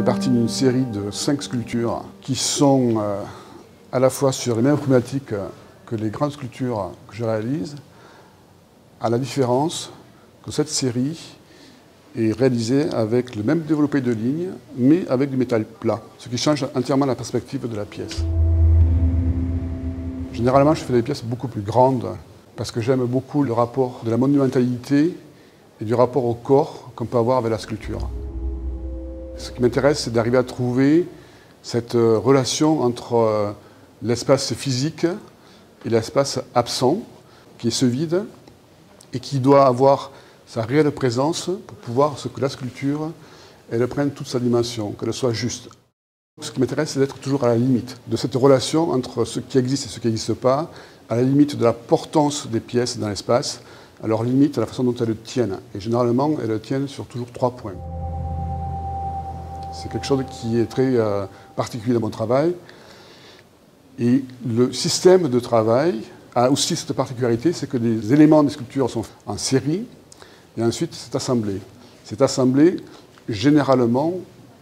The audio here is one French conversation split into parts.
partie d'une série de 5 sculptures qui sont à la fois sur les mêmes problématiques que les grandes sculptures que je réalise, à la différence que cette série est réalisée avec le même développé de ligne, mais avec du métal plat, ce qui change entièrement la perspective de la pièce. Généralement, je fais des pièces beaucoup plus grandes, parce que j'aime beaucoup le rapport de la monumentalité et du rapport au corps qu'on peut avoir avec la sculpture. Ce qui m'intéresse, c'est d'arriver à trouver cette relation entre l'espace physique et l'espace absent, qui est ce vide, et qui doit avoir sa réelle présence pour pouvoir que la sculpture elle prenne toute sa dimension, qu'elle soit juste. Ce qui m'intéresse, c'est d'être toujours à la limite de cette relation entre ce qui existe et ce qui n'existe pas, à la limite de la portance des pièces dans l'espace, à leur limite, à la façon dont elles tiennent. Et généralement, elles tiennent sur toujours 3 points. C'est quelque chose qui est très particulier dans mon travail. Et le système de travail a aussi cette particularité, c'est que les éléments des sculptures sont en série, et ensuite c'est assemblé. C'est assemblé généralement,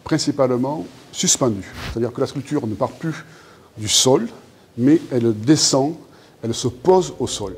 principalement, suspendu. C'est-à-dire que la sculpture ne part plus du sol, mais elle descend, elle se pose au sol.